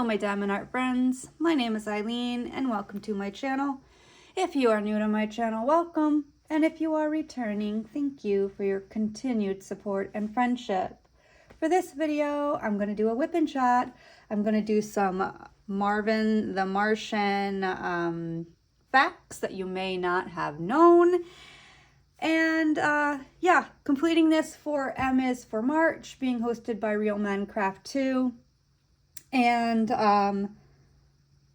Hello my diamond art friends, my name is Eileen and welcome to my channel. If you are new to my channel, welcome, and if you are returning, thank you for your continued support and friendship. For this video, I'm going to do a whip and chat. I'm going to do some Marvin the Martian facts that you may not have known. And yeah, completing this for M is for March, being hosted by Real Men Craft 2. And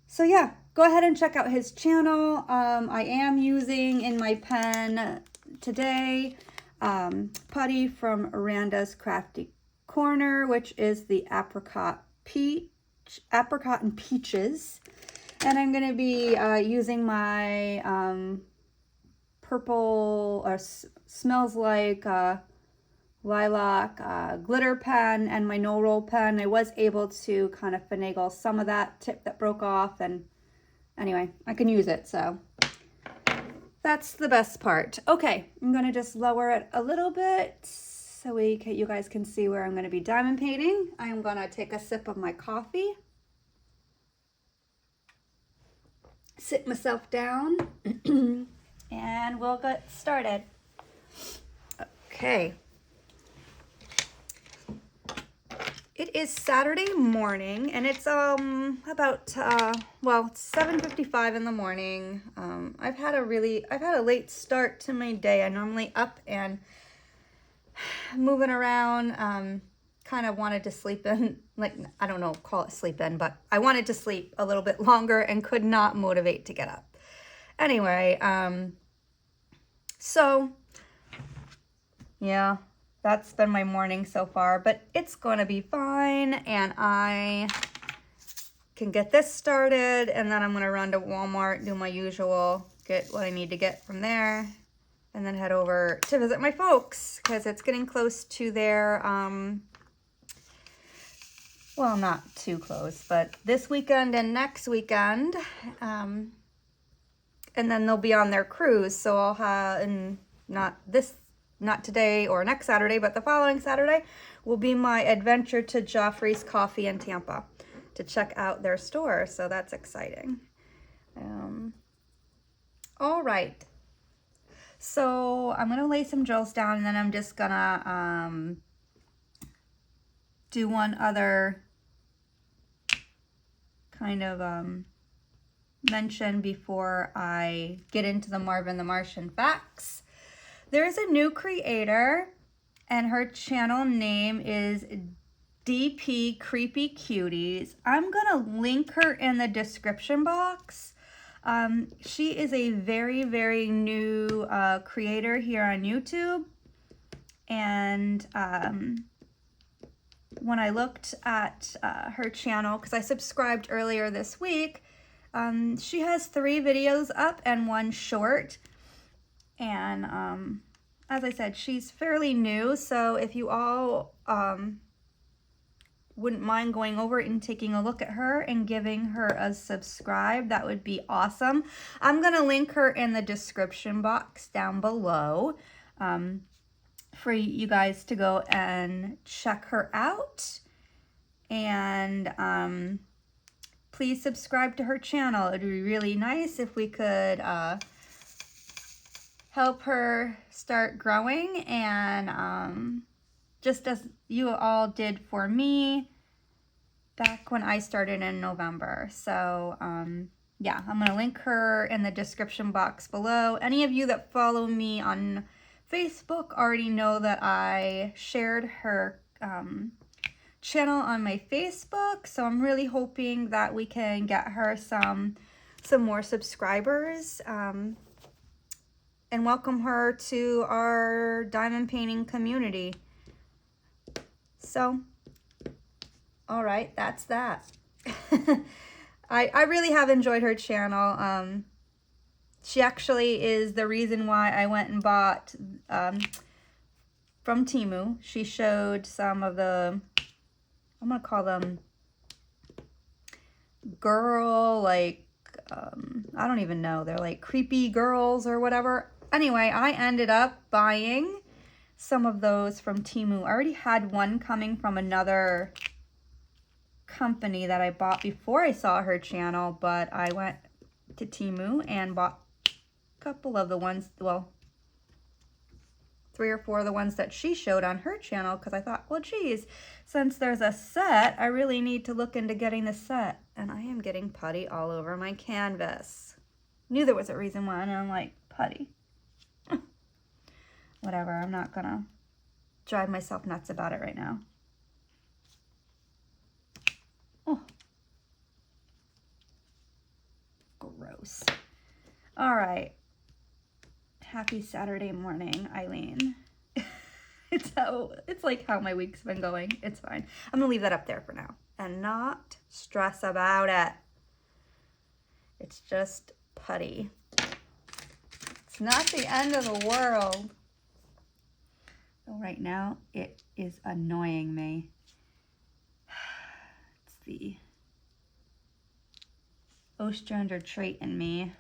so yeah, go ahead and check out his channel. I am using in my pen today putty from Aranda's Crafty Corner, which is the apricot and peaches. And I'm going to be using my purple or smells like lilac glitter pen and my no roll pen. I was able to kind of finagle some of that tip that broke off, and anyway, I can use it, so that's the best part. Okay, I'm gonna just lower it a little bit so you guys can see where I'm gonna be diamond painting. I'm gonna take a sip of my coffee, sit myself down, and we'll get started. Okay. It is Saturday morning, and it's about well, it's 7:55 in the morning. I've had a late start to my day. I'm normally up and moving around. Kind of wanted to sleep in, like, I don't know, call it sleep in, but I wanted to sleep a little bit longer and could not motivate to get up. Anyway, so yeah, that's been my morning so far, but it's going to be fine, and I can get this started, and then I'm going to run to Walmart, do my usual, get what I need to get from there, and then head over to visit my folks, because it's getting close to their, well, not too close, but this weekend and next weekend, and then they'll be on their cruise, so I'll have, and not today or next Saturday, but the following Saturday will be my adventure to Joffrey's Coffee in Tampa to check out their store. So that's exciting. All right. So I'm going to lay some drills down, and then I'm just going to do one other kind of mention before I get into the Marvin the Martian facts. There's a new creator, and her channel name is DP Creepy Cuties. I'm gonna link her in the description box. She is a very, very new creator here on YouTube, and when I looked at her channel, because I subscribed earlier this week, she has 3 videos up and 1 short. And as I said, she's fairly new, so if you all wouldn't mind going over and taking a look at her and giving her a subscribe, that would be awesome. I'm going to link her in the description box down below for you guys to go and check her out. And please subscribe to her channel. It would be really nice if we could help her start growing, and just as you all did for me back when I started in November. So yeah, I'm going to link her in the description box below. Any of you that follow me on Facebook already know that I shared her channel on my Facebook, so I'm really hoping that we can get her some more subscribers, and welcome her to our diamond painting community. So, all right, that's that. I really have enjoyed her channel. She actually is the reason why I went and bought from Temu. She showed some of the, I'm gonna call them girl, like, I don't even know, they're like creepy girls or whatever. Anyway, I ended up buying some of those from Temu. I already had one coming from another company that I bought before I saw her channel, but I went to Temu and bought a couple of the ones, well, 3 or 4 of the ones that she showed on her channel, because I thought, well, geez, since there's a set, I really need to look into getting the set. And I am getting putty all over my canvas. Knew there was a reason why, and I'm like, putty. Whatever, I'm not gonna drive myself nuts about it right now. Oh. Gross. All right. Happy Saturday morning, Eileen. It's like how my week's been going. It's fine. I'm gonna leave that up there for now and not stress about it. It's just putty. It's not the end of the world. So right now it is annoying me. It's the Ostrander trait in me.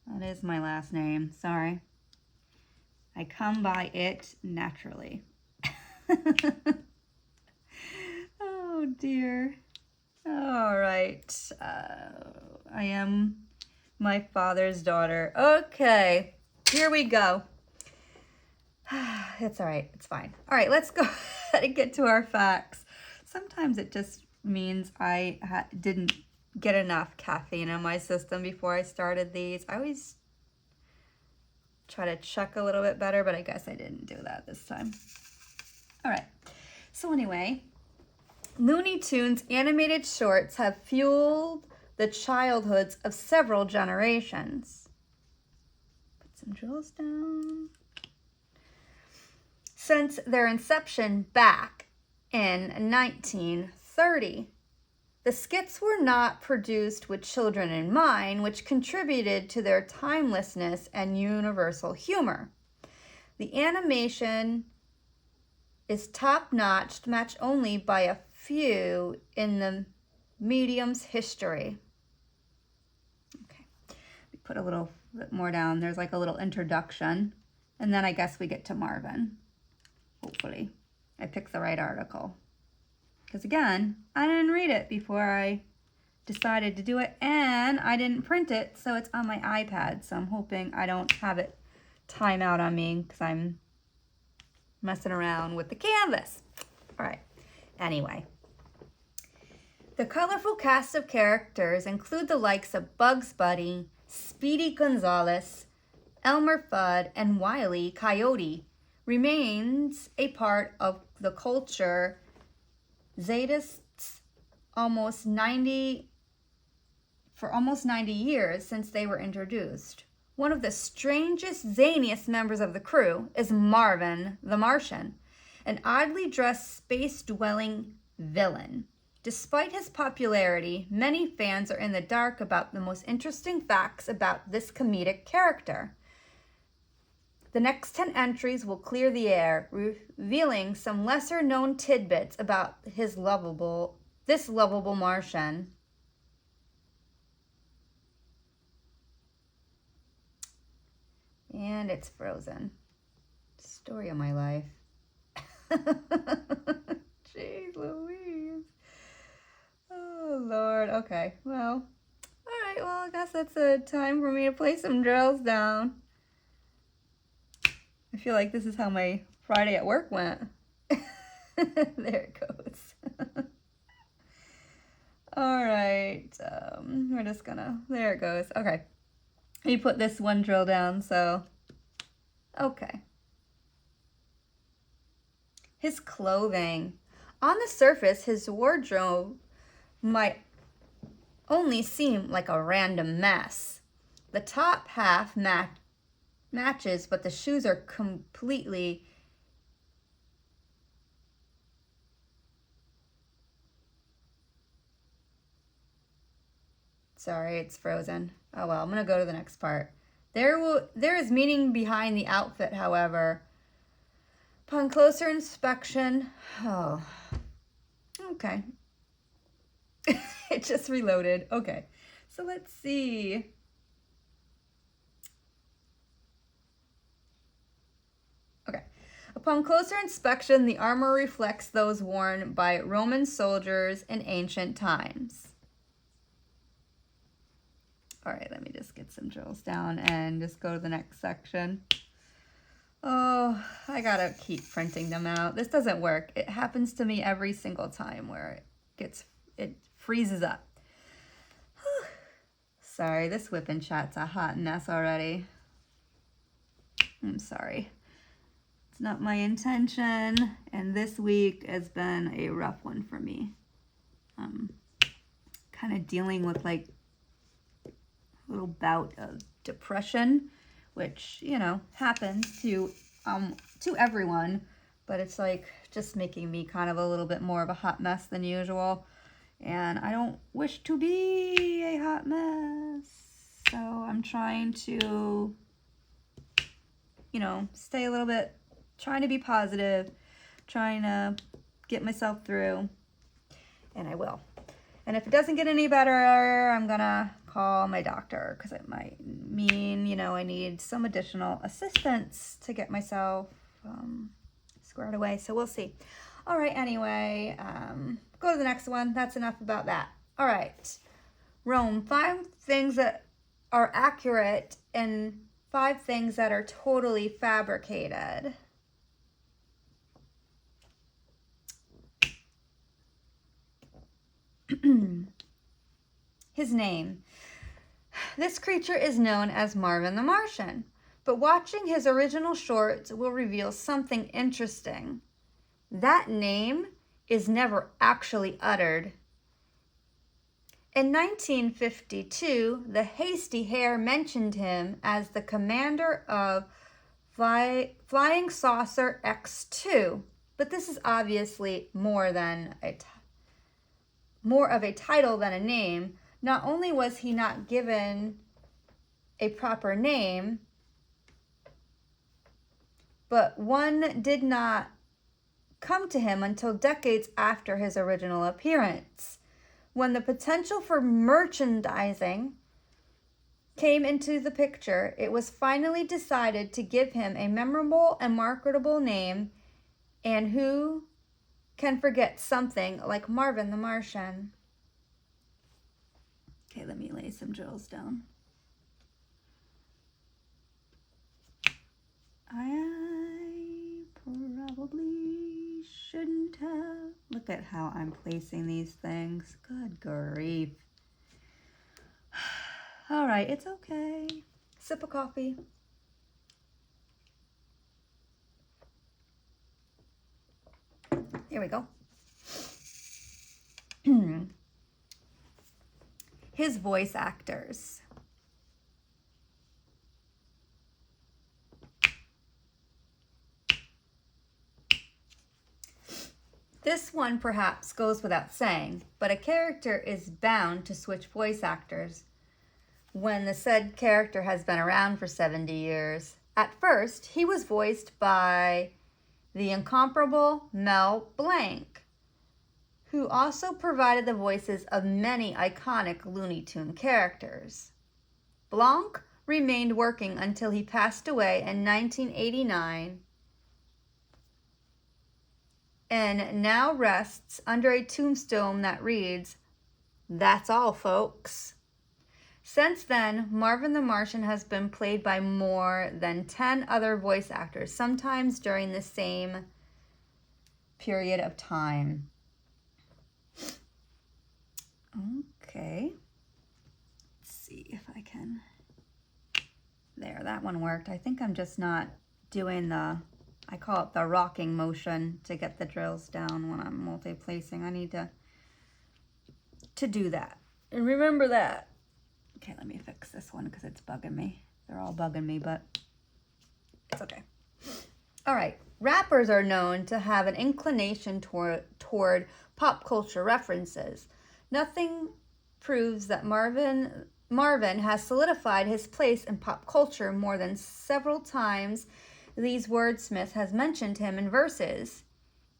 That is my last name. Sorry. I come by it naturally. Oh dear. All right. I am my father's daughter. Okay, here we go. It's all right. It's fine. All right, let's go ahead and get to our facts. Sometimes it just means I didn't get enough caffeine in my system before I started these. I always try to check a little bit better, but I guess I didn't do that this time. All right. So anyway, Looney Tunes animated shorts have fueled the childhoods of several generations. Put some jewels down. Since their inception back in 1930, the skits were not produced with children in mind, which contributed to their timelessness and universal humor. The animation is top-notch, matched only by a few in the medium's history. Okay, we put a little bit more down. There's like a little introduction, and then I guess we get to Marvin. Hopefully, I picked the right article. Because again, I didn't read it before I decided to do it, and I didn't print it, so it's on my iPad. So I'm hoping I don't have it time out on me because I'm messing around with the canvas. All right. Anyway, the colorful cast of characters include the likes of Bugs Bunny, Speedy Gonzales, Elmer Fudd, and Wile E. Coyote. Remains a part of the culture Zetists almost 90 years since they were introduced. One of the strangest, zaniest members of the crew is Marvin the Martian, an oddly dressed space-dwelling villain. Despite his popularity, many fans are in the dark about the most interesting facts about this comedic character. The next 10 entries will clear the air, revealing some lesser-known tidbits about this lovable Martian. And it's frozen. Story of my life. Jeez Louise. Oh, Lord. Okay, well. All right, well, I guess that's a time for me to play some drills down. I feel like this is how my Friday at work went. There it goes. All right, we're just gonna, there it goes. Okay, let me put this one drill down, so, okay. His clothing. On the surface, his wardrobe might only seem like a random mess. The top half matches, but the shoes are completely sorry, it's frozen. Oh well, I'm gonna go to the next part. There is meaning behind the outfit, however. Upon closer inspection, oh, okay. It just reloaded. Okay, so let's see. Upon closer inspection, the armor reflects those worn by Roman soldiers in ancient times. All right, let me just get some drills down and just go to the next section. Oh, I gotta keep printing them out. This doesn't work. It happens to me every single time where it freezes up. Sorry, this whipping chat's a hot mess already. I'm sorry. It's not my intention, and this week has been a rough one for me. Kind of dealing with like a little bout of depression, which, you know, happens to everyone, but it's like just making me kind of a little bit more of a hot mess than usual, and I don't wish to be a hot mess. So I'm trying to, you know, stay a little bit, trying to be positive, trying to get myself through, and I will. And if it doesn't get any better, I'm gonna call my doctor, because it might mean, you know, I need some additional assistance to get myself squared away. So we'll see. All right, anyway, go to the next one. That's enough about that. All right, Rome, 5 things that are accurate and 5 things that are totally fabricated. His name. This creature is known as Marvin the Martian, but watching his original shorts will reveal something interesting. That name is never actually uttered. In 1952, the Hasty Hare mentioned him as the commander of Flying Saucer X2, but this is obviously more of a title than a name. Not only was he not given a proper name, but one did not come to him until decades after his original appearance. When the potential for merchandising came into the picture, it was finally decided to give him a memorable and marketable name, and who can forget something like Marvin the Martian? Okay, let me lay some drills down. I probably shouldn't have. Look at how I'm placing these things. Good grief. All right, it's okay. Sip of coffee. Here we go. His voice actors. This one perhaps goes without saying, but a character is bound to switch voice actors when the said character has been around for 70 years. At first, he was voiced by the incomparable Mel Blanc, who also provided the voices of many iconic Looney Tune characters. Blanc remained working until he passed away in 1989 and now rests under a tombstone that reads, "That's all, folks." Since then, Marvin the Martian has been played by more than 10 other voice actors, sometimes during the same period of time. Okay, let's see if I can. There, that one worked. I think I'm just not doing I call it the rocking motion to get the drills down when I'm multi-placing. I need to do that. And remember that. Okay, let me fix this one because it's bugging me. They're all bugging me, but it's okay. All right, rappers are known to have an inclination toward pop culture references. Nothing proves that Marvin has solidified his place in pop culture more than several times these wordsmiths has mentioned him in verses.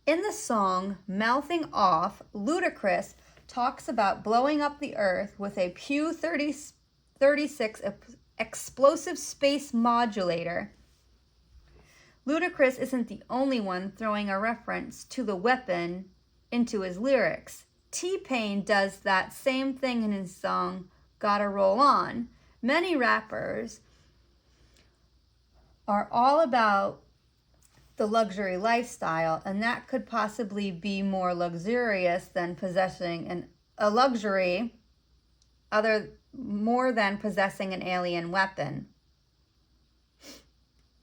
In the song Mouthing Off, Ludacris talks about blowing up the earth with a Pew 36 explosive space modulator. Ludacris isn't the only one throwing a reference to the weapon into his lyrics. T-Pain does that same thing in his song, Gotta Roll On. Many rappers are all about the luxury lifestyle, and that could possibly be more luxurious than possessing a luxury more than possessing an alien weapon.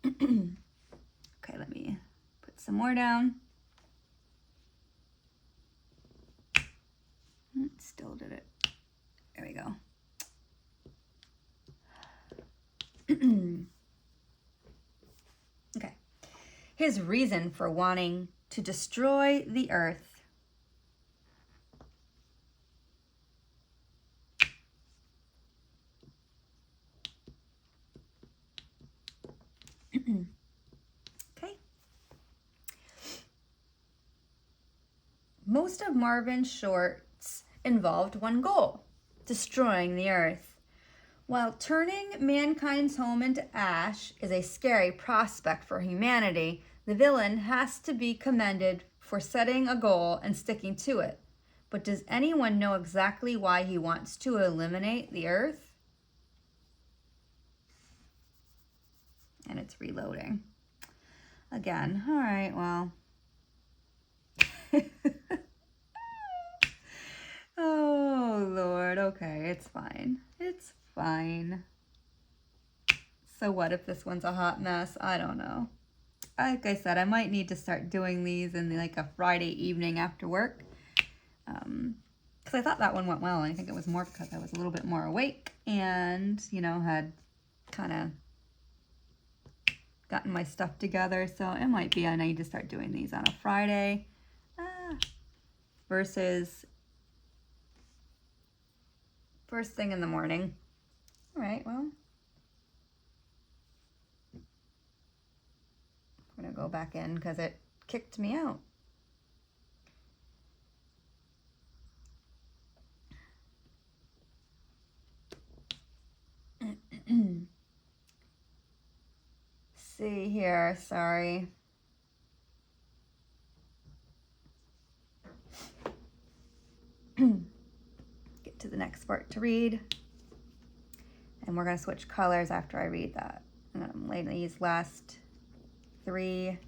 Okay, let me put some more down. Still did it. There we go. Okay. His reason for wanting to destroy the earth. Okay. Most of Marvin's shorts involved one goal: destroying the earth. While turning mankind's home into ash is a scary prospect for humanity, the villain has to be commended for setting a goal and sticking to it. But does anyone know exactly why he wants to eliminate the earth? And it's reloading. Again, all right, well. Oh, Lord, okay, it's fine. It's fine. So what if this one's a hot mess? I don't know. Like I said, I might need to start doing these in like a Friday evening after work. Because I thought that one went well. And I think it was more because I was a little bit more awake and, you know, had kind of gotten my stuff together. So it might be I need to start doing these on a Friday versus first thing in the morning. All right, well, I'm going to go back in because it kicked me out. See here, sorry. Get to the next part to read. And we're going to switch colors after I read that. I'm going to lay these last 3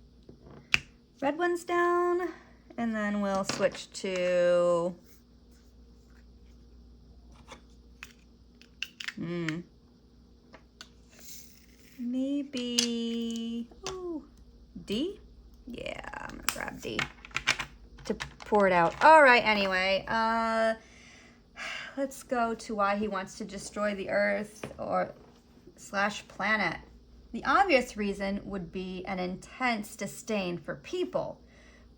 red ones down, and then we'll switch to maybe D? Yeah, I'm gonna grab D to pour it out. All right, anyway, let's go to why he wants to destroy the earth / planet. The obvious reason would be an intense disdain for people,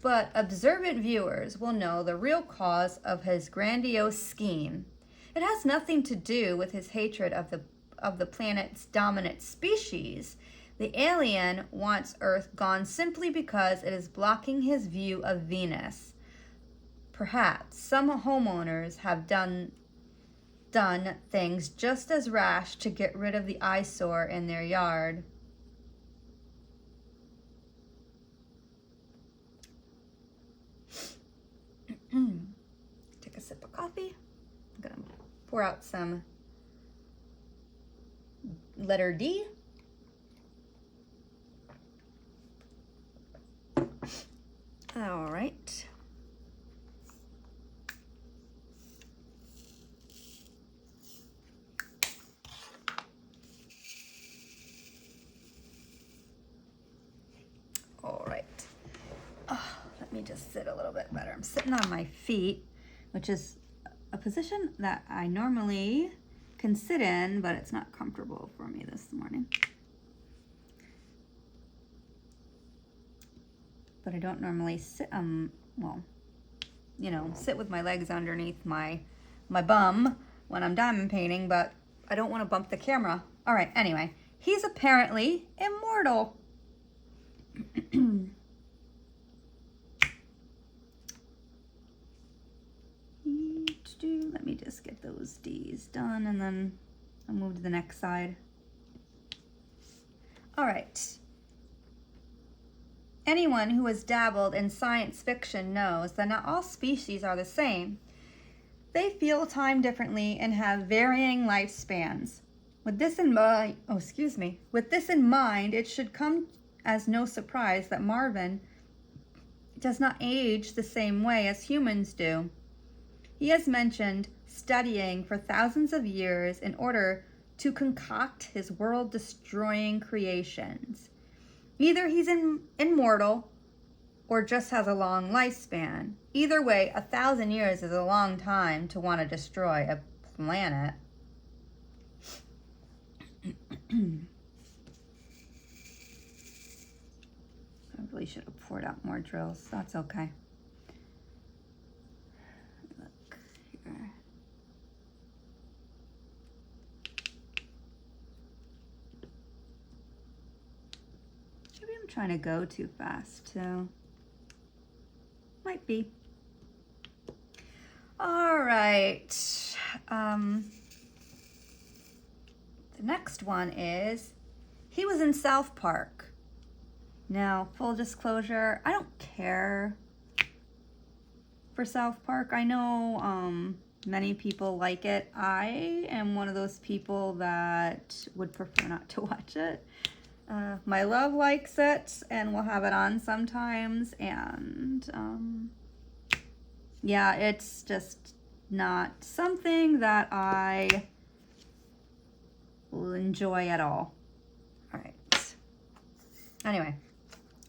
but observant viewers will know the real cause of his grandiose scheme. It has nothing to do with his hatred of the planet's dominant species. The alien wants Earth gone simply because it is blocking his view of Venus. Perhaps some homeowners have done things just as rash to get rid of the eyesore in their yard. Take a sip of coffee. I'm gonna pour out some letter D. All right. All right. Oh, let me just sit a little bit better. I'm sitting on my feet, which is a position that I normally can sit in, but it's not comfortable for me this morning. But I don't normally sit, well, you know, sit with my legs underneath my bum when I'm diamond painting, but I don't want to bump the camera. All right, anyway, he's apparently immortal. Let me just get those D's done and then I'll move to the next side. All right. Anyone who has dabbled in science fiction knows that not all species are the same. They feel time differently and have varying lifespans. With this in mind, it should come as no surprise that Marvin does not age the same way as humans do. He has mentioned studying for thousands of years in order to concoct his world-destroying creations. Either he's immortal or just has a long lifespan. Either way, 1,000 years is a long time to want to destroy a planet. I really should have poured out more drills. That's okay. Look here. Maybe I'm trying to go too fast too. Might be. All right. The next one is, he was in South Park. Now, full disclosure, I don't care for South Park. I know many people like it. I am one of those people that would prefer not to watch it. My love likes it and we'll have it on sometimes, and yeah, it's just not something that I will enjoy at all. All right. Anyway,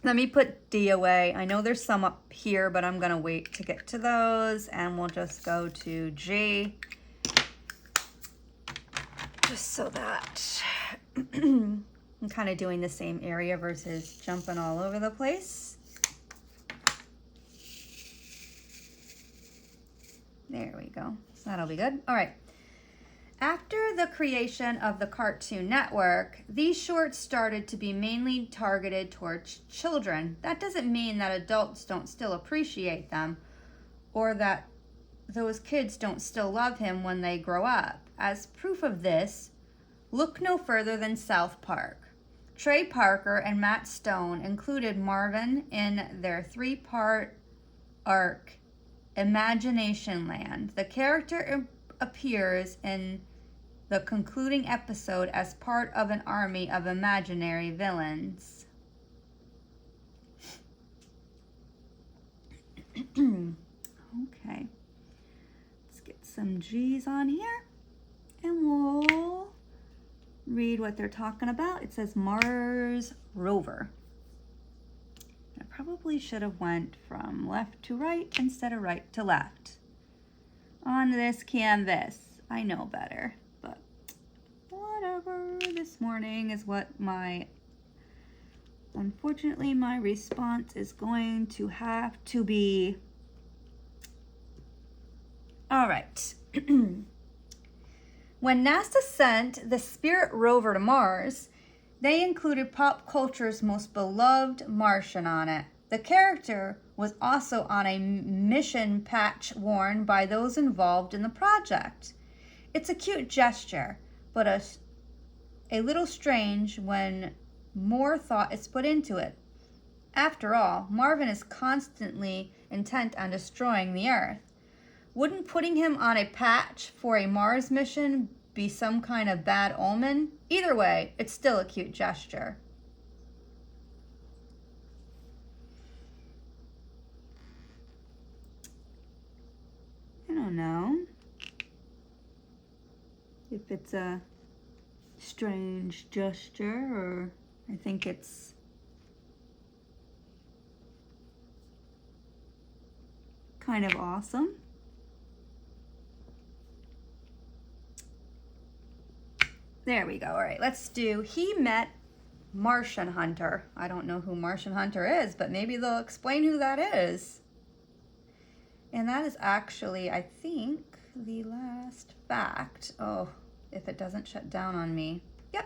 let me put D away. I know there's some up here, but I'm gonna wait to get to those, and we'll just go to G, just so that I'm kind of doing the same area versus jumping all over the place. There we go. So that'll be good. All right. After the creation of the Cartoon Network, these shorts started to be mainly targeted towards children. That doesn't mean that adults don't still appreciate them, or that those kids don't still love him when they grow up. As proof of this, look no further than South Park. Trey Parker and Matt Stone included Marvin in their 3-part arc, Imagination Land. The character appears in the concluding episode as part of an army of imaginary villains. Okay, let's get some G's on here and we'll read what they're talking about. It says Mars rover. I probably should have went from left to right instead of right to left on this canvas. I know better, but whatever. This morning is what unfortunately my response is going to have to be. All right. When NASA sent the Spirit rover to Mars, they included pop culture's most beloved Martian on it. The character was also on a mission patch worn by those involved in the project. It's a cute gesture, but a little strange when more thought is put into it. After all, Marvin is constantly intent on destroying the Earth. Wouldn't putting him on a patch for a Mars mission be some kind of bad omen? Either way, it's still a cute gesture. I don't know if it's a strange gesture, or I think it's kind of awesome. There we go. All right, let's do, he met Martian Hunter. I don't know who Martian Hunter is, but maybe they'll explain who that is. And that is actually, I think, the last fact. Oh, if it doesn't shut down on me. Yep.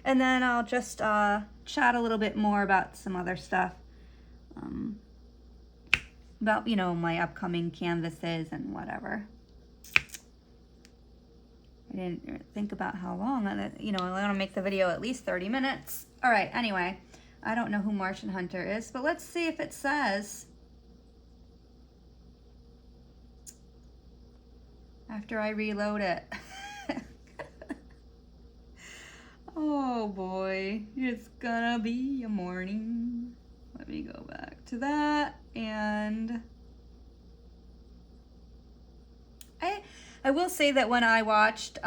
And then I'll just chat a little bit more about some other stuff. About, you know, my upcoming canvases and whatever. I didn't think about how long, you know, I want to make the video at least 30 minutes. All right, anyway, I don't know who Martian Hunter is, but let's see if it says. After I reload it. Oh boy, it's gonna be a morning. Let me go back to that, and I will say that when I watched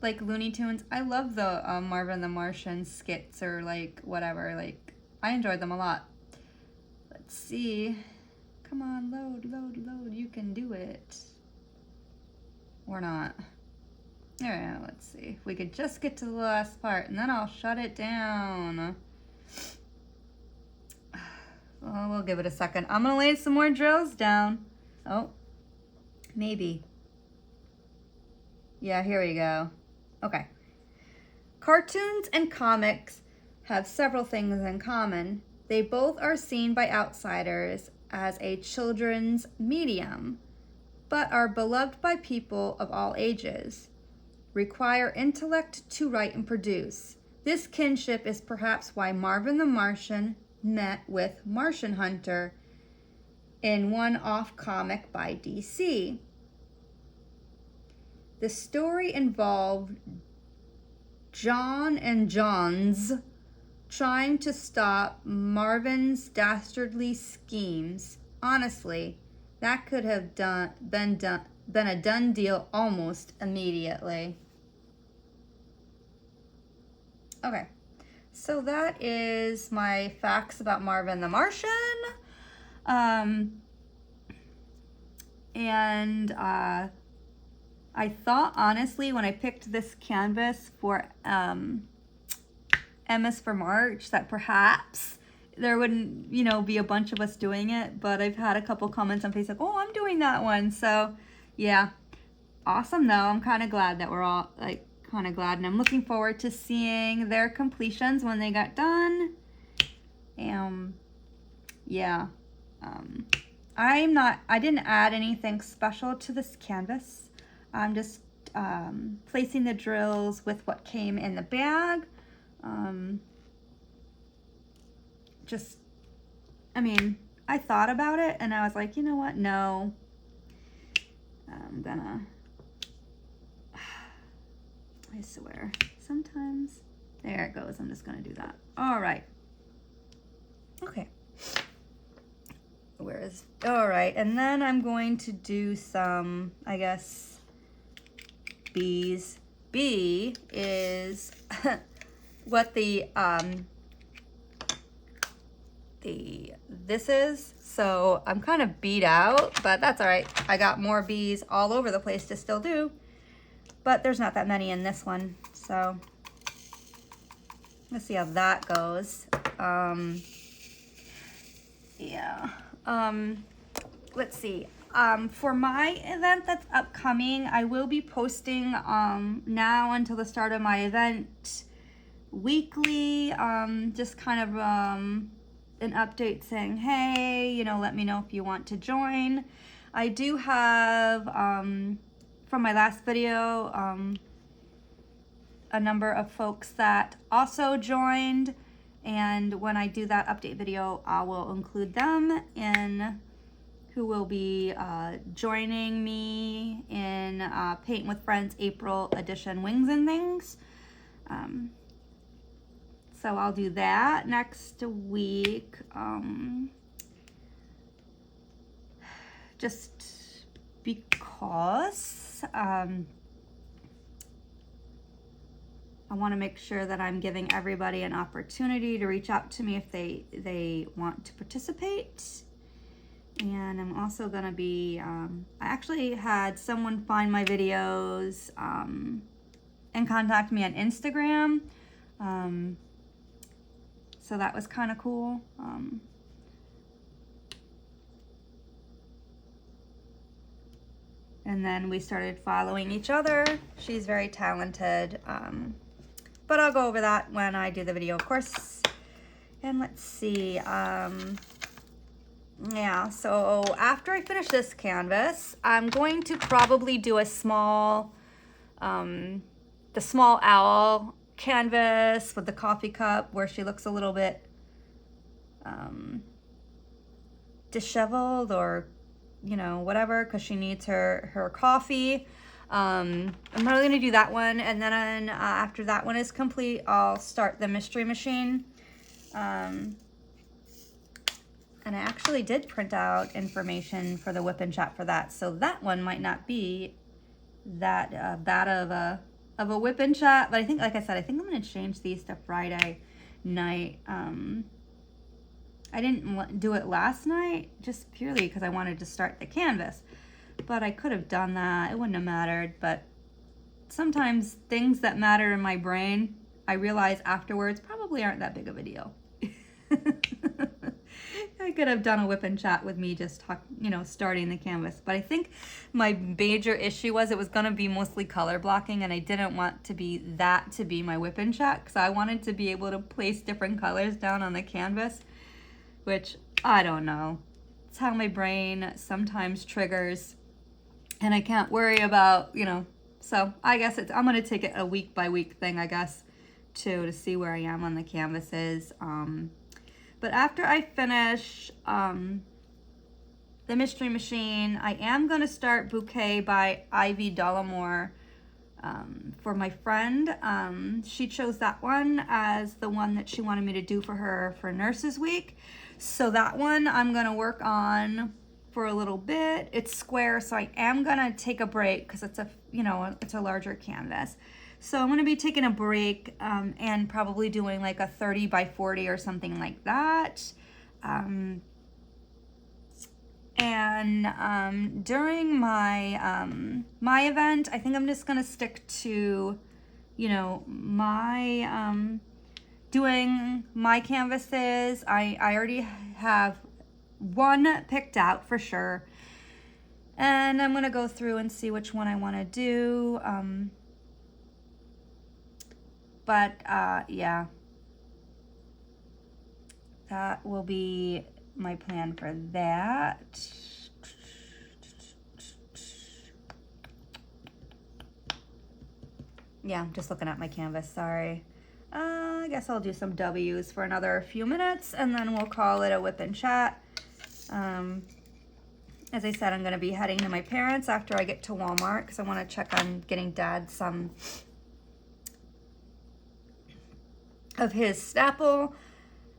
like Looney Tunes, I love the Marvin the Martian skits or like whatever. Like I enjoyed them a lot. Let's see. Come on, load, load, load. You can do it. Or not. All right, let's see. If we could just get to the last part, and then I'll shut it down. Well, we'll give it a second. I'm gonna lay some more drills down. Oh, maybe. Yeah, here we go. Okay. Cartoons and comics have several things in common. They both are seen by outsiders as a children's medium, but are beloved by people of all ages. Require intellect to write and produce. This kinship is perhaps why Marvin the Martian met with Martian Hunter in one-off comic by DC. The story involved John and Johns trying to stop Marvin's dastardly schemes. Honestly, that could have been a done deal almost immediately. Okay, so that is my facts about Marvin the Martian. I thought, honestly, when I picked this canvas for M is for March, that perhaps there wouldn't, you know, be a bunch of us doing it, but I've had a couple comments on Facebook, oh, I'm doing that one. So, yeah, awesome, though. I'm kind of glad that we're all, like, kind of glad, and I'm looking forward to seeing their completions when they got done. Yeah. I didn't add anything special to this canvas. I'm just placing the drills with what came in the bag. I thought about it and I was like, you know what? No. I'm gonna, I swear, sometimes, there it goes. I'm just gonna do that. All right. Okay. All right. And then I'm going to do some, I guess, bees. B is what this is. So I'm kind of beat out, but that's all right. I got more bees all over the place to still do, but there's not that many in this one. So let's see how that goes. Yeah. Let's see. For my event that's upcoming, I will be posting now until the start of my event weekly, just kind of an update saying, hey, you know, let me know if you want to join. I do have, from my last video, a number of folks that also joined, and when I do that update video, I will include them in who will be joining me in Paint with Friends April edition Wings and Things. So I'll do that next week. Just because I want to make sure that I'm giving everybody an opportunity to reach out to me if they want to participate. And I'm also going to be, I actually had someone find my videos and contact me on Instagram. So that was kind of cool. And then we started following each other. She's very talented. But I'll go over that when I do the video, of course. And let's see. Yeah, so after I finish this canvas, I'm going to probably do a small, the small owl canvas with the coffee cup where she looks a little bit disheveled, or you know, whatever, because she needs her coffee. I'm really gonna do that one, and then after that one is complete, I'll start the mystery machine. And I actually did print out information for the WIP and chat for that, so that one might not be that bad of a WIP and chat. But I think, like I said, I think I'm gonna change these to Friday night. I didn't do it last night just purely because I wanted to start the canvas, but I could have done that. It wouldn't have mattered. But sometimes things that matter in my brain, I realize afterwards, probably aren't that big of a deal. I could have done a WIP and chat with me just starting the canvas. But I think my major issue was it was going to be mostly color blocking, and I didn't want to be my WIP and chat, because I wanted to be able to place different colors down on the canvas, which I don't know. It's how my brain sometimes triggers, and I can't worry about, so I guess I'm going to take it a week by week thing, I guess, too, to see where I am on the canvases. But after I finish the mystery machine, I am going to start Bouquet by Ivy Dollamore for my friend. She chose that one as the one that she wanted me to do for her for Nurses Week. So that one I'm going to work on for a little bit. It's square, so I am going to take a break because it's it's a larger canvas. So I'm going to be taking a break and probably doing like a 30 by 40 or something like that. During my event, I think I'm just going to stick to, my doing my canvases. I already have one picked out for sure. And I'm going to go through and see which one I want to do. Yeah, that will be my plan for that. Yeah, I'm just looking at my canvas, sorry. I guess I'll do some W's for another few minutes, and then we'll call it a WIP and chat. As I said, I'm going to be heading to my parents after I get to Walmart because I want to check on getting Dad some of his Snapple.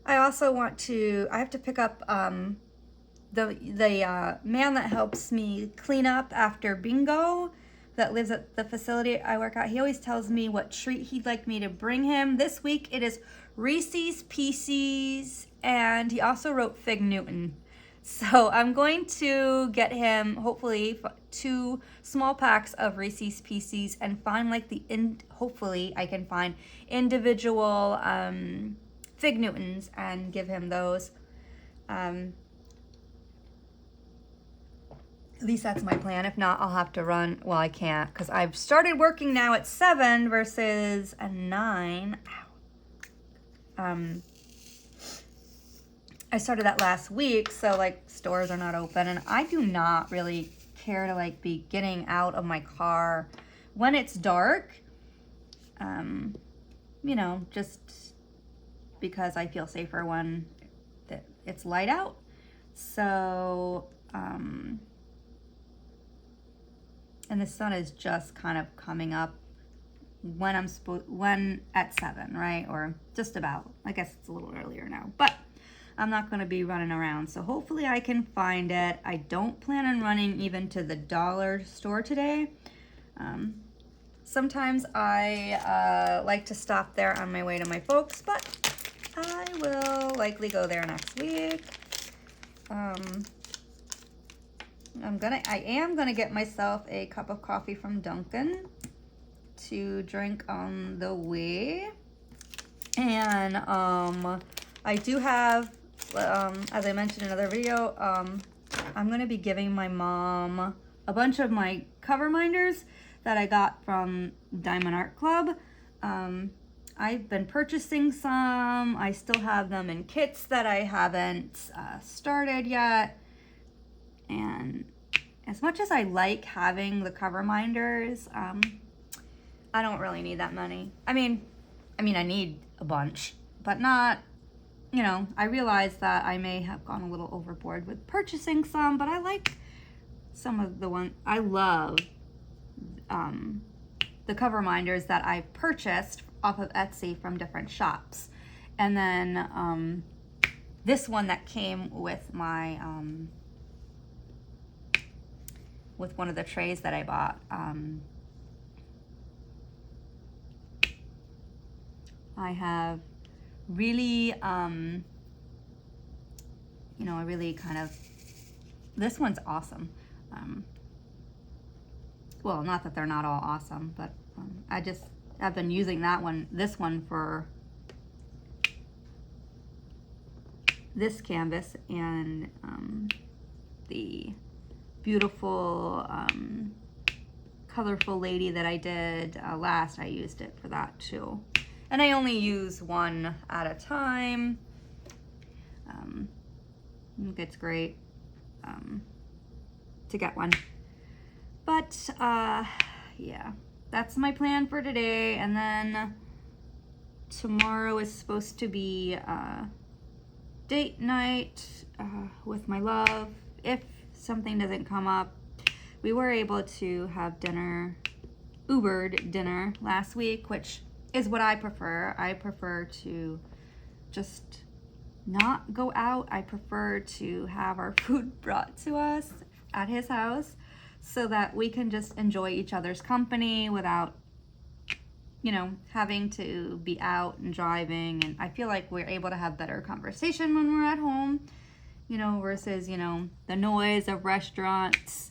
I also want to, I have to pick up the man that helps me clean up after bingo that lives at the facility I work at. He always tells me what treat he'd like me to bring him. This week it is Reese's Pieces, and he also wrote Fig Newton. So I'm going to get him hopefully 2 small packs of Reese's Pieces and find like hopefully I can find individual Fig Newtons and give him those. At least that's my plan. If not, I'll have to run. Well, I can't because I've started working now at 7 versus a 9. I started that last week, so like stores are not open, and I do not really care to like be getting out of my car when it's dark. Just because I feel safer when it's light out. So, and the sun is just kind of coming up when at 7, right? Or just about. I guess it's a little earlier now, but I'm not going to be running around. So hopefully I can find it. I don't plan on running even to the dollar store today. Sometimes I like to stop there on my way to my folks, but I will likely go there next week. I am gonna get myself a cup of coffee from Dunkin' to drink on the way. And I do have, as I mentioned in another video, I'm gonna be giving my mom a bunch of my cover minders that I got from Diamond Art Club. I've been purchasing some. I still have them in kits that I haven't started yet. And as much as I like having the cover minders, I don't really need that many. I mean, I mean, I need a bunch, but not, you know, I realize that I may have gone a little overboard with purchasing some, but I like some of the ones. I love the cover minders that I purchased off of Etsy from different shops. And then this one that came with my, with one of the trays that I bought. I have really, you know, I really kind of, this one's awesome. Well, not that they're not all awesome, but I've been using this one for this canvas, and the beautiful, colorful lady that I did last, I used it for that too. And I only use one at a time. I think it's great to get one. But yeah, that's my plan for today. And then tomorrow is supposed to be date night with my love. If something doesn't come up, we were able to have dinner, Ubered dinner last week, which is what I prefer. I prefer to just not go out. I prefer to have our food brought to us at his house so that we can just enjoy each other's company without, you know, having to be out and driving. And I feel like we're able to have better conversation when we're at home, you know, versus, you know, the noise of restaurants.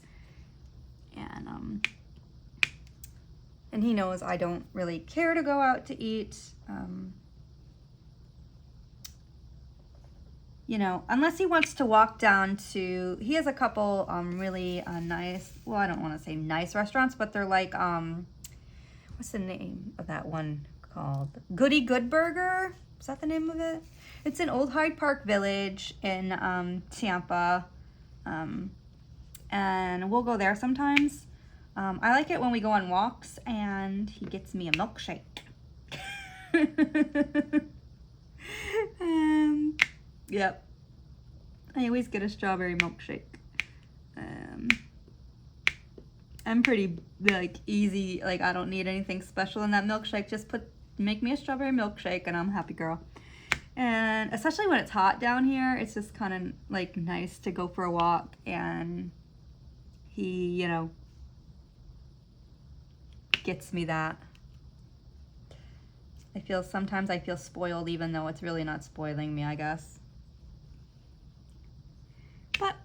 And he knows I don't really care to go out to eat, you know, unless he wants to walk down to, he has a couple really nice, well, I don't want to say nice restaurants, but they're like, what's the name of that one called? Goody Good Burger? Is that the name of it? It's in Old Hyde Park Village in Tampa, and we'll go there sometimes. I like it when we go on walks and he gets me a milkshake. Yep. I always get a strawberry milkshake. I'm pretty like easy, like I don't need anything special in that milkshake. Just make me a strawberry milkshake and I'm a happy girl. And especially when it's hot down here, it's just kind of like nice to go for a walk, and he, you know, gets me that. Sometimes I feel spoiled, even though it's really not spoiling me, I guess. But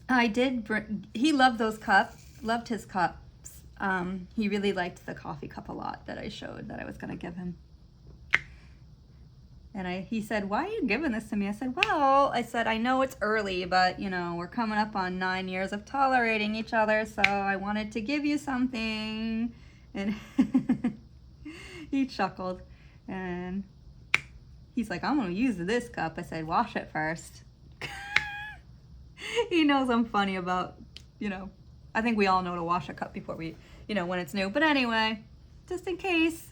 I did he loved those cups, loved his cups. He really liked the coffee cup a lot that I showed that I was gonna give him. And he said, "Why are you giving this to me?" I said, "Well," I said, "I know it's early, but you know, we're coming up on 9 years of tolerating each other, so I wanted to give you something." And he chuckled, and he's like, "I'm gonna use this cup." I said, "Wash it first." He knows I'm funny about, you know, I think we all know to wash a cup before we, you know, when it's new. But anyway, just in case.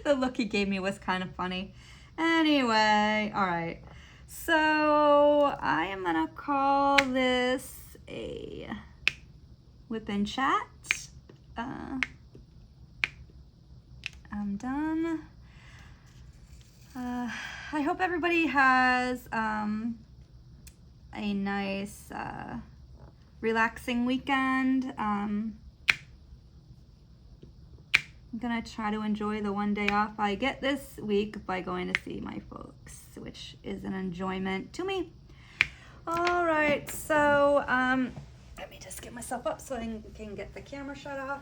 The look he gave me was kind of funny. Anyway, all right. So I am gonna call this a WIP and chat. I'm done. I hope everybody has a nice relaxing weekend. I'm gonna try to enjoy the one day off I get this week by going to see my folks, which is an enjoyment to me. All right, so let me just get myself up so I can get the camera shut off.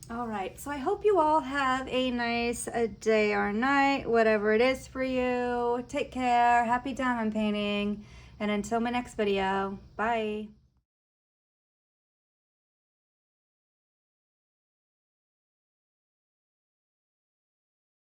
All right, so I hope you all have a nice day or night, whatever it is for you. Take care, happy diamond painting, and until my next video, bye.